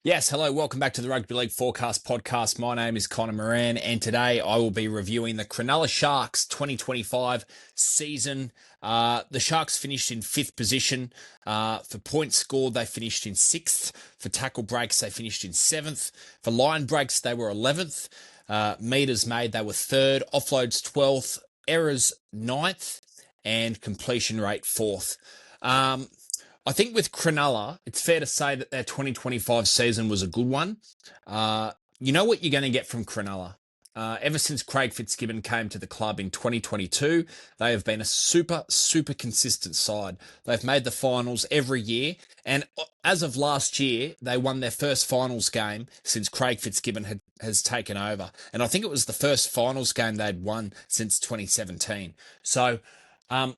Yes, hello, welcome back to the Rugby League Forecast podcast. My name is Connor Moran, and today I will be reviewing the Cronulla Sharks 2025 season. The Sharks finished in fifth position. For points scored, they finished in sixth. For tackle breaks, they finished in seventh. For line breaks, they were 11th. Meters made, they were third. Offloads, 12th. Errors, ninth. And completion rate, fourth. I think with Cronulla, it's fair to say that their 2025 season was a good one. You know what you're going to get from Cronulla. Ever since Craig Fitzgibbon came to the club in 2022, they have been a super consistent side. They've made the finals every year. And as of last year, they won their first finals game since Craig Fitzgibbon has taken over. And I think it was the first finals game they'd won since 2017. So, and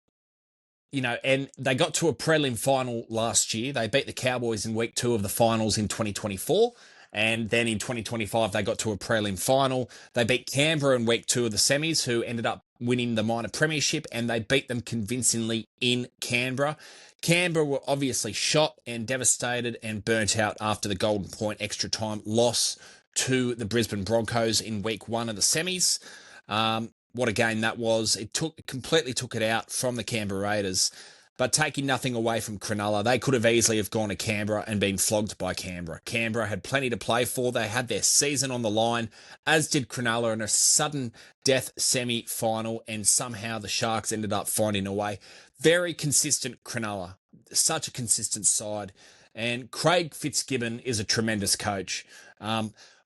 they got to a prelim final last year. They beat the Cowboys in week 2 of the finals in 2024. And then in 2025, they got to a prelim final. They beat Canberra in week 2 of the semis, who ended up winning the minor premiership, and they beat them convincingly in Canberra. Canberra were obviously shot and devastated and burnt out after the Golden Point extra time loss to the Brisbane Broncos in week 1 of the semis. What a game that was. It completely took it out from the Canberra Raiders. But taking nothing away from Cronulla, they could have easily have gone to Canberra and been flogged by Canberra. Canberra had plenty to play for. They had their season on the line, as did Cronulla, in a sudden death semi-final, and somehow the Sharks ended up finding a way. Very consistent Cronulla. Such a consistent side. And Craig Fitzgibbon is a tremendous coach.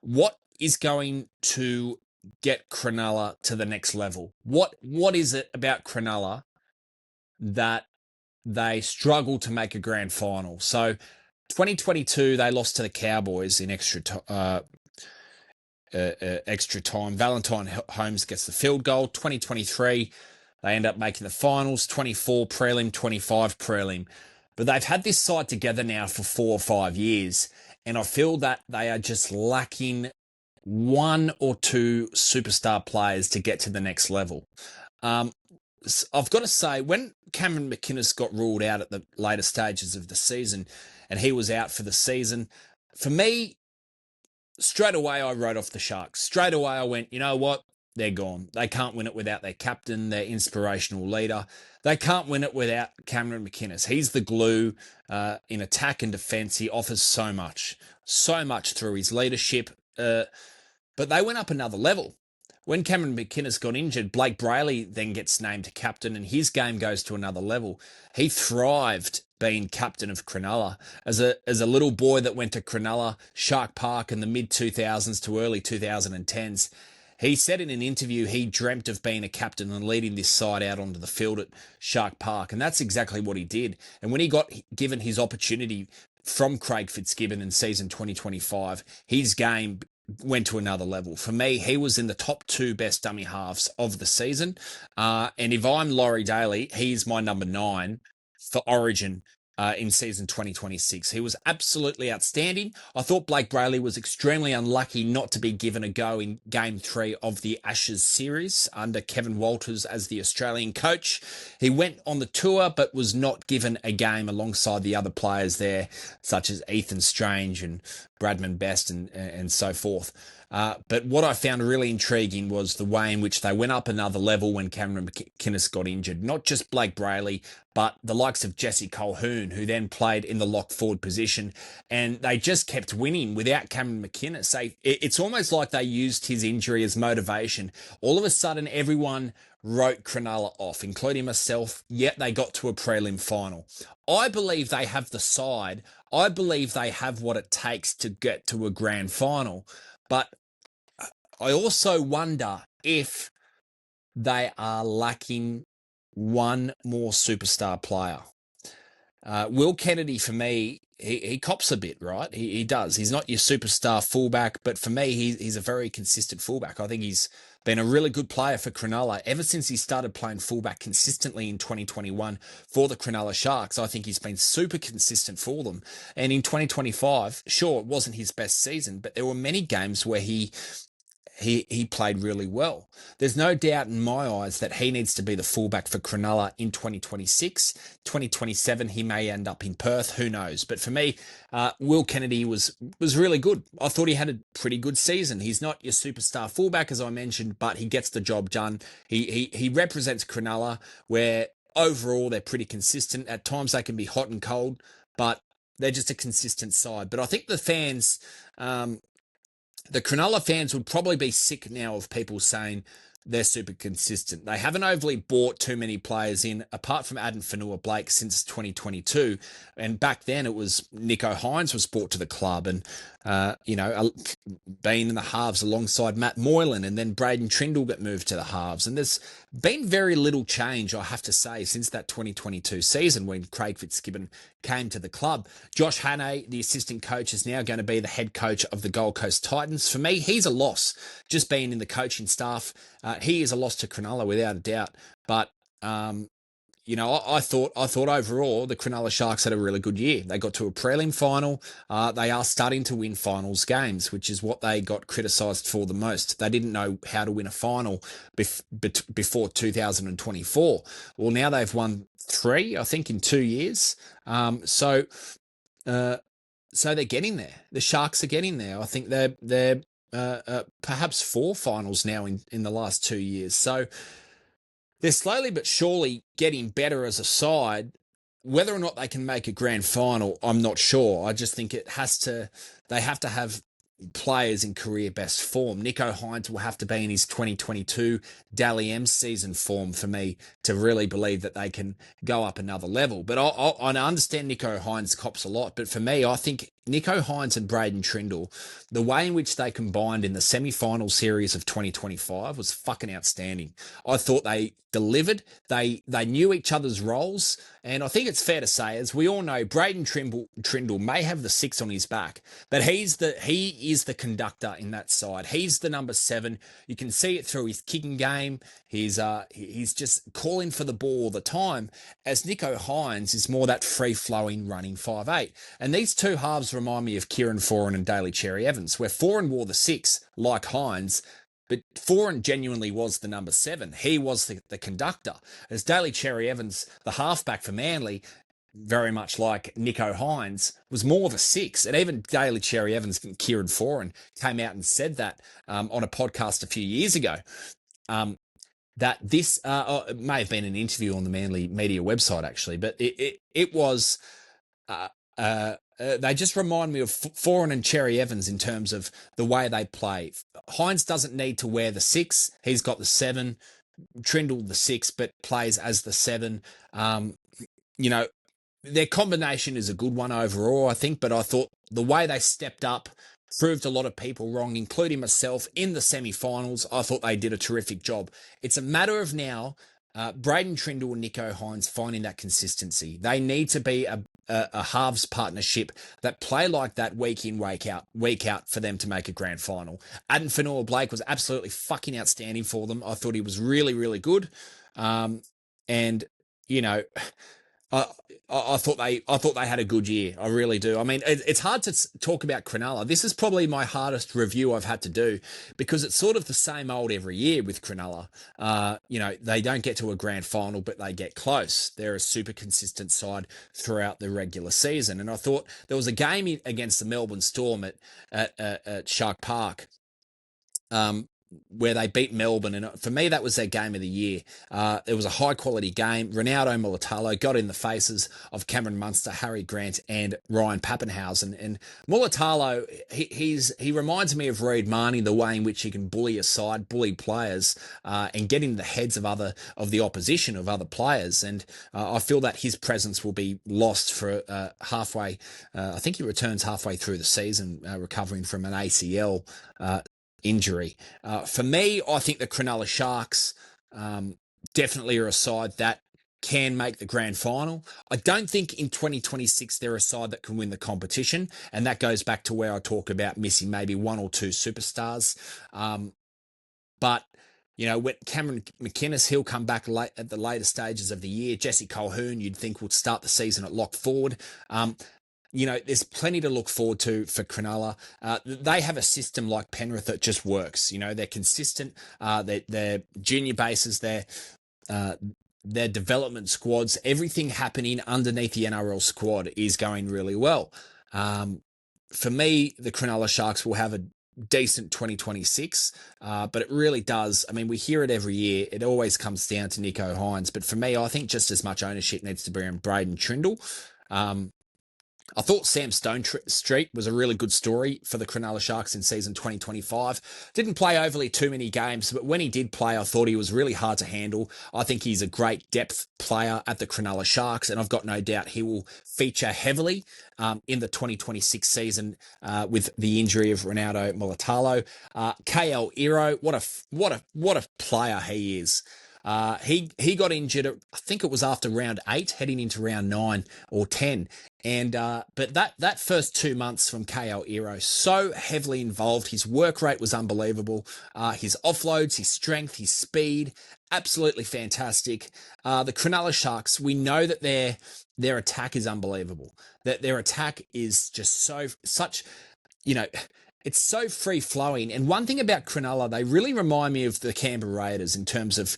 What is going to get Cronulla to the next level? What is it about Cronulla that they struggle to make a grand final? So 2022, they lost to the Cowboys in extra time. Valentine Holmes gets the field goal. 2023, they end up making the finals. 24 prelim, 25 prelim. But they've had this side together now for 4 or 5 years, and I feel that they are just lacking 1 or 2 superstar players to get to the next level. I've got to say, when Cameron McInnes got ruled out at the later stages of the season and he was out for the season, for me, straight away I wrote off the Sharks. Straight away I went, you know what? They're gone. They can't win it without their captain, their inspirational leader. They can't win it without Cameron McInnes. He's the glue in attack and defence. He offers so much through his leadership. But they went up another level. When Cameron McInnes got injured, Blake Brayley then gets named captain, and his game goes to another level. He thrived being captain of Cronulla. As a little boy that went to Cronulla, Shark Park in the mid-2000s to early 2010s, he said in an interview he dreamt of being a captain and leading this side out onto the field at Shark Park, and that's exactly what he did. And when he got given his opportunity from Craig Fitzgibbon in season 2025, his game went to another level. For me, he was in the top 2 best dummy halves of the season. And if I'm Laurie Daly, he's my number 9 for Origin in season 2026. He was absolutely outstanding. I thought Blake Brayley was extremely unlucky not to be given a go in Game 3 of the Ashes series under Kevin Walters as the Australian coach. He went on the tour but was not given a game alongside the other players there, such as Ethan Strange and Bradman Best and so forth. But what I found really intriguing was the way in which they went up another level when Cameron McInnes got injured. Not just Blake Brayley, but the likes of Jesse Colquhoun, who then played in the lock forward position. And they just kept winning without Cameron McInnes. It's almost like they used his injury as motivation. All of a sudden, everyone wrote Cronulla off, including myself, yet they got to a prelim final. I believe they have the side. I believe they have what it takes to get to a grand final. But I also wonder if they are lacking one more superstar player. Will Kennedy, for me, he cops a bit, right? He does. He's not your superstar fullback, but for me, he's a very consistent fullback. I think he's been a really good player for Cronulla ever since he started playing fullback consistently in 2021 for the Cronulla Sharks. I think he's been super consistent for them. And in 2025, sure, it wasn't his best season, but there were many games where he he played really well. There's no doubt in my eyes that he needs to be the fullback for Cronulla in 2026. 2027, he may end up in Perth. Who knows? But for me, Will Kennedy was really good. I thought he had a pretty good season. He's not your superstar fullback, as I mentioned, but he gets the job done. He represents Cronulla, where overall they're pretty consistent. At times they can be hot and cold, but they're just a consistent side. But I think the fans, the Cronulla fans would probably be sick now of people saying they're super consistent. They haven't overly bought too many players in, apart from Adam Fanua-Blake, since 2022. And back then it was Nicho Hynes was brought to the club and, been in the halves alongside Matt Moylan, and then Braden Trindle got moved to the halves. And there's been very little change, I have to say, since that 2022 season when Craig Fitzgibbon came to the club. Josh Hannay, the assistant coach, is now going to be the head coach of the Gold Coast Titans. For me, he's a loss. Just being in the coaching staff, he is a loss to Cronulla without a doubt. But I thought overall the Cronulla Sharks had a really good year. They got to a prelim final. They are starting to win finals games, which is what they got criticised for the most. They didn't know how to win a final before 2024. Well, now they've won 3, I think, in 2 years. So they're getting there. The Sharks are getting there. I think they're perhaps 4 finals now in the last 2 years. So they're slowly but surely getting better as a side. Whether or not they can make a grand final, I'm not sure. I just think they have to have players in career best form. Nicho Hynes will have to be in his 2022 Dally M season form for me to really believe that they can go up another level. But I understand Nicho Hynes cops a lot, but for me, I think Nicho Hynes and Braden Trindle, the way in which they combined in the semi-final series of 2025 was fucking outstanding. I thought they delivered. They knew each other's roles, and I think it's fair to say, as we all know, Braden Trindle may have the 6 on his back, but he is the conductor in that side. He's the number 7. You can see it through his kicking game. He's just calling for the ball all the time, as Nicho Hynes is more that free-flowing, running 5'8". And these two halves remind me of Kieran Foran and Daly Cherry Evans, where Foran wore the 6 like Hynes, but Foran genuinely was the number 7. He was the conductor. As Daly Cherry Evans, the halfback for Manly, very much like Nicho Hynes, was more of a 6. And even Daly Cherry Evans and Kieran Foran came out and said that on a podcast a few years ago. That this it may have been an interview on the Manly media website, actually, but it was... they just remind me of Foran and Cherry Evans in terms of the way they play. Hynes doesn't need to wear the 6. He's got the 7. Trindle the 6, but plays as the 7. Their combination is a good one overall, I think, but I thought the way they stepped up proved a lot of people wrong, including myself, in the semi-finals. I thought they did a terrific job. It's a matter of now Braden Trindle and Nicho Hynes finding that consistency. They need to be a halves partnership that play like that week in, week out for them to make a grand final. Adam Fanua-Blake was absolutely fucking outstanding for them. I thought he was really, really good. I thought they had a good year. I really do. I mean, it's hard to talk about Cronulla. This is probably my hardest review I've had to do because it's sort of the same old every year with Cronulla. They don't get to a grand final, but they get close. They're a super consistent side throughout the regular season. And I thought there was a game against the Melbourne Storm at Shark Park, where they beat Melbourne, and for me that was their game of the year. It was a high quality game. Ronaldo Mulatalo got in the faces of Cameron Munster, Harry Grant, and Ryan Pappenhausen. And Mulatalo, he reminds me of Reid Marnie, the way in which he can bully a side, bully players, and get in the heads of the opposition, of other players. And I feel that his presence will be lost for halfway. I think he returns halfway through the season, recovering from an ACL injury. For me, I think the Cronulla Sharks definitely are a side that can make the grand final. I don't think in 2026 they're a side that can win the competition, and that goes back to where I talk about missing maybe 1 or 2 superstars. But when Cameron McInnes, he'll come back late at the later stages of the year. Jesse Colquhoun, you'd think, would start the season at lock forward. there's plenty to look forward to for Cronulla. They have a system like Penrith that just works. They're consistent. Their junior bases, uh, their development squads, everything happening underneath the NRL squad is going really well. Um, for me, the Cronulla Sharks will have a decent 2026, but it really does. I mean, we hear it every year. It always comes down to Nico Hines. But for me, I think just as much ownership needs to be on Braden Trindle. I thought Sam Stone Street was a really good story for the Cronulla Sharks in season 2025. Didn't play overly too many games, but when he did play, I thought he was really hard to handle. I think he's a great depth player at the Cronulla Sharks, and I've got no doubt he will feature heavily in the 2026 season with the injury of Ronaldo Mulatalo. KL Iro, what a player he is. He got injured. I think it was after round 8, heading into round 9 or 10. And but that first 2 months from KL Iro, so heavily involved. His work rate was unbelievable. His offloads, his strength, his speed, absolutely fantastic. The Cronulla Sharks, we know that their attack is unbelievable. That their attack is just such. It's so free flowing. And one thing about Cronulla, they really remind me of the Canberra Raiders in terms of.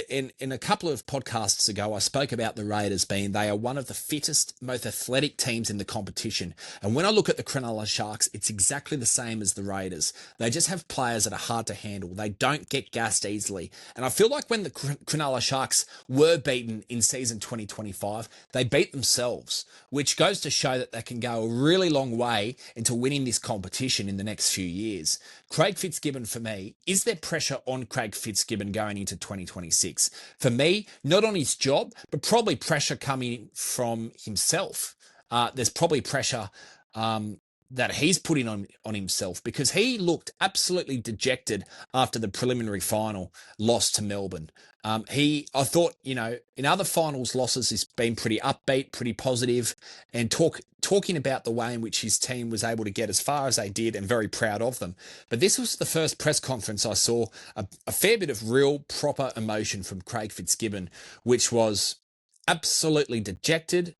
In a couple of podcasts ago, I spoke about the Raiders being they are one of the fittest, most athletic teams in the competition. And when I look at the Cronulla Sharks, it's exactly the same as the Raiders. They just have players that are hard to handle. They don't get gassed easily. And I feel like when the Cronulla Sharks were beaten in season 2025, they beat themselves, which goes to show that they can go a really long way into winning this competition in the next few years. Craig Fitzgibbon, for me, is there pressure on Craig Fitzgibbon going into 2026? For me, not on his job, but probably pressure coming from himself. There's probably pressure that he's putting on himself because he looked absolutely dejected after the preliminary final loss to Melbourne. I thought, in other finals losses, he's been pretty upbeat, pretty positive, and talking about the way in which his team was able to get as far as they did, and very proud of them. But this was the first press conference I saw a fair bit of real, proper emotion from Craig Fitzgibbon, which was absolutely dejected,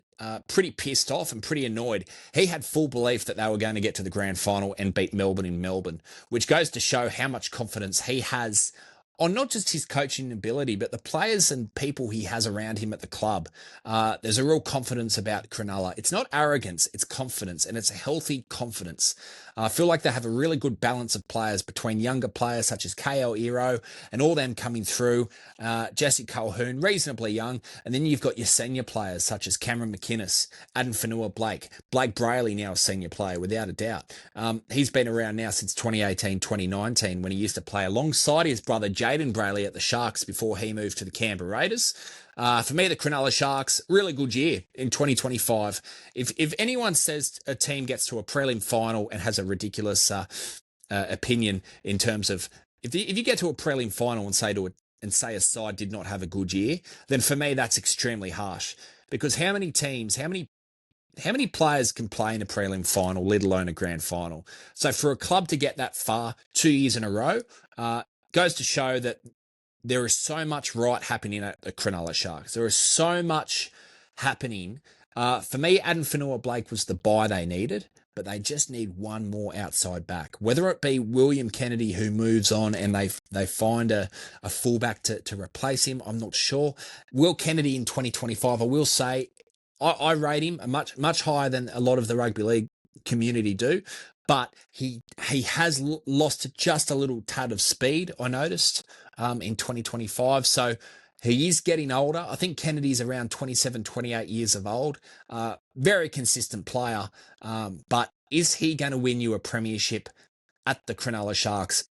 pretty pissed off and pretty annoyed. He had full belief that they were going to get to the grand final and beat Melbourne in Melbourne, which goes to show how much confidence he has on not just his coaching ability, but the players and people he has around him at the club. There's a real confidence about Cronulla. It's not arrogance, it's confidence, and it's a healthy confidence. I feel like they have a really good balance of players between younger players such as KL Iro and all them coming through. Jesse Colquhoun, reasonably young. And then you've got your senior players such as Cameron McInnes, Adam Fanua-Blake, Blake Brayley, now a senior player, without a doubt. He's been around now since 2018, 2019, when he used to play alongside his brother Jaden Brayley at the Sharks before he moved to the Canberra Raiders. For me, the Cronulla Sharks, really good year in 2025. If anyone says a team gets to a prelim final and has a ridiculous opinion in terms of if you get to a prelim final and say a side did not have a good year, then for me that's extremely harsh. Because how many players can play in a prelim final, let alone a grand final? So for a club to get that far 2 years in a row, goes to show that there is so much right happening at the Cronulla Sharks. There is so much happening. For me, Adam Fanua-Blake was the buy they needed, but they just need one more outside back. Whether it be William Kennedy, who moves on and they find a fullback to replace him, I'm not sure. Will Kennedy in 2025, I will say, I rate him much higher than a lot of the rugby league community do. But he has lost just a little tad of speed, I noticed, in 2025. So he is getting older. I think Kennedy's around 27, 28 years of old. Very consistent player. But is he going to win you a premiership at the Cronulla Sharks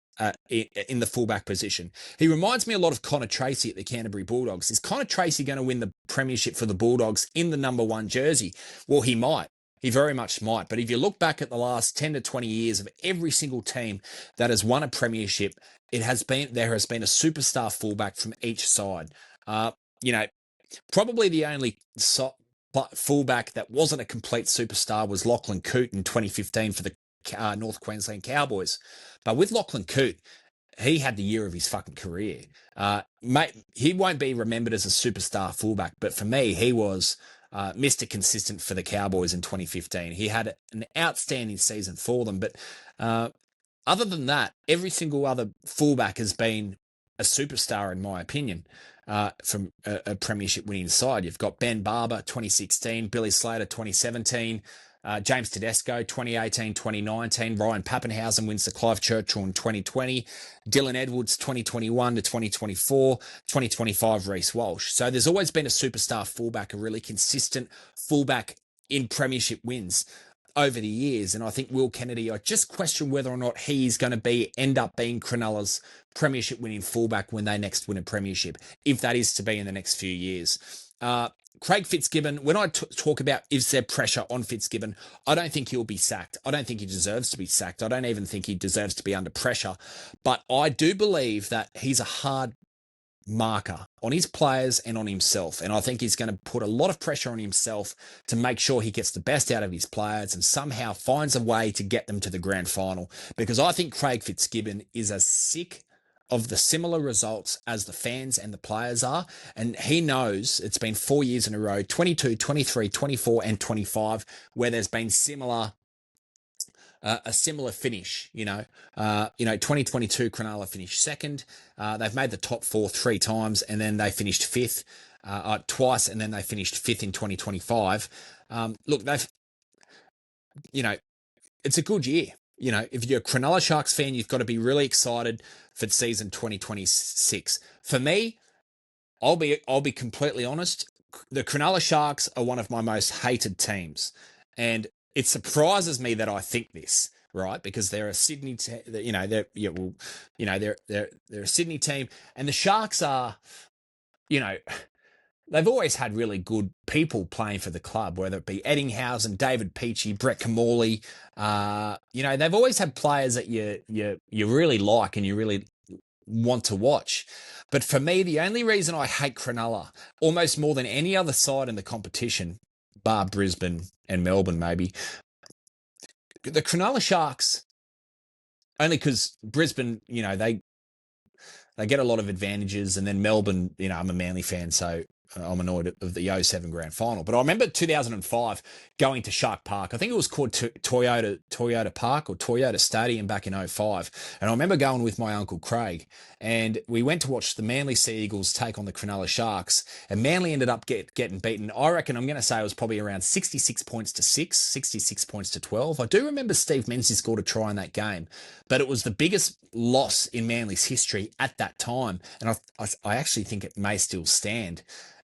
in the fullback position? He reminds me a lot of Connor Tracy at the Canterbury Bulldogs. Is Connor Tracy going to win the premiership for the Bulldogs in the number 1 jersey? Well, he might. He very much might. But if you look back at the last 10 to 20 years of every single team that has won a premiership, there has been a superstar fullback from each side. Probably the only fullback that wasn't a complete superstar was Lachlan Coote in 2015 for the North Queensland Cowboys. But with Lachlan Coote, he had the year of his fucking career. He won't be remembered as a superstar fullback, but for me, he was Mr. Consistent for the Cowboys in 2015. He had an outstanding season for them, but other than that, every single other fullback has been a superstar, in my opinion, from a premiership winning side. You've got Ben Barber, 2016, Billy Slater, 2017, James Tedesco, 2018, 2019, Ryan Pappenhausen wins the Clive Churchill in 2020, Dylan Edwards, 2021 to 2024, 2025, Reece Walsh. So there's always been a superstar fullback, a really consistent fullback in premiership wins over the years. And I think Will Kennedy, I just question whether or not he's going to end up being Cronulla's premiership winning fullback when they next win a premiership, if that is to be in the next few years. Craig Fitzgibbon, when I talk about is there pressure on Fitzgibbon, I don't think he'll be sacked. I don't think he deserves to be sacked. I don't even think he deserves to be under pressure. But I do believe that he's a hard marker on his players and on himself. And I think he's going to put a lot of pressure on himself to make sure he gets the best out of his players and somehow finds a way to get them to the grand final. Because I think Craig Fitzgibbon is as sick of the similar results as the fans and the players are. And he knows it's been 4 years in a row, 22, 23, 24, and 25, where there's been a similar finish, 2022 Cronulla finished second. They've made the top four 3 times, and then they finished fifth twice, and then they finished fifth in 2025. Look, it's a good year. If you're a Cronulla Sharks fan, you've got to be really excited for season 2026. For me, I'll be completely honest. The Cronulla Sharks are one of my most hated teams, and it surprises me that I think this, right? Because they're a Sydney, they're a Sydney team, and the Sharks are, they've always had really good people playing for the club, whether it be Eddinghausen, David Peachy, Brett Camorley. They've always had players that you really like and you really want to watch. But for me, the only reason I hate Cronulla, almost more than any other side in the competition, bar Brisbane and Melbourne maybe, the Cronulla Sharks, only because Brisbane, they get a lot of advantages, and then Melbourne, I'm a Manly fan, so I'm annoyed of the 07 grand final. But I remember 2005 going to Shark Park. I think it was called Toyota Park or Toyota Stadium back in 05. And I remember going with my uncle Craig, and we went to watch the Manly Sea Eagles take on the Cronulla Sharks, and Manly ended up getting beaten. I reckon I'm going to say it was probably around 66 points to 6, 66 points to 12. I do remember Steve Menzies scored a try in that game, but it was the biggest loss in Manly's history at that time. And I actually think it may still stand.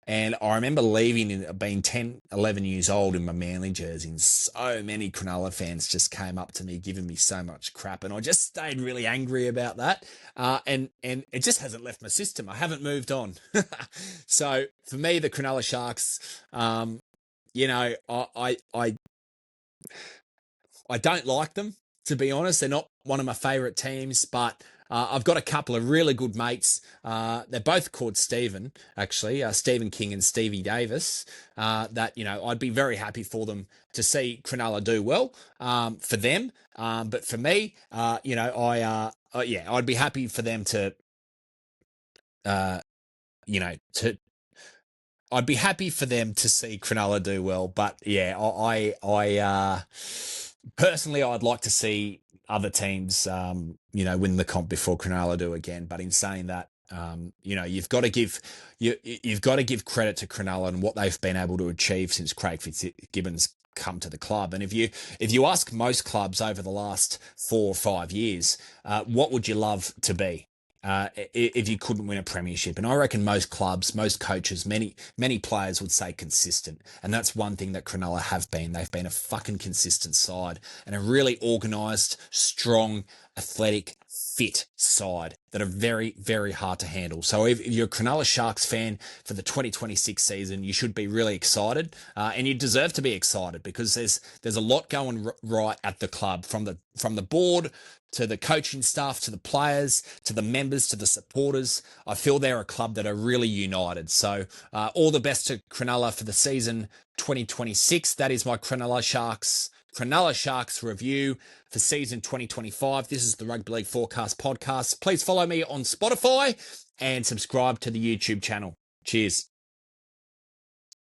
And I remember leaving, being 10, 11 years old in my Manly jersey, and so many Cronulla fans just came up to me giving me so much crap, and I just stayed really angry about that. And it just hasn't left my system. I haven't moved on. So for me, the Cronulla Sharks, I don't like them, to be honest. They're not one of my favourite teams, but I've got a couple of really good mates. They're both called Stephen, actually, Stephen King and Stevie Davis, that, I'd be very happy for them to see Cronulla do well, for them. But for me, I'd be happy for them I'd be happy for them to see Cronulla do well. But yeah, personally, I'd like to see other teams, win the comp before Cronulla do again. But in saying that, you've got to give credit to Cronulla and what they've been able to achieve since Craig Fitzgibbon's come to the club. And if you ask most clubs over the last 4 or 5 years, what would you love to be? If you couldn't win a premiership. And I reckon most clubs, most coaches, many players would say consistent. And that's one thing that Cronulla have been. They've been a fucking consistent side and a really organised, strong, athletic, fit side that are very, very hard to handle. So if you're a Cronulla Sharks fan for the 2026 season, you should be really excited, and you deserve to be excited because there's a lot going right at the club, from the board to the coaching staff, to the players, to the members, to the supporters. I feel they're a club that are really united. So all the best to Cronulla for the season 2026. That is my Cronulla Sharks review for season 2025. This is the Rugby League Forecast podcast. Please follow me on Spotify and subscribe to the YouTube channel. Cheers.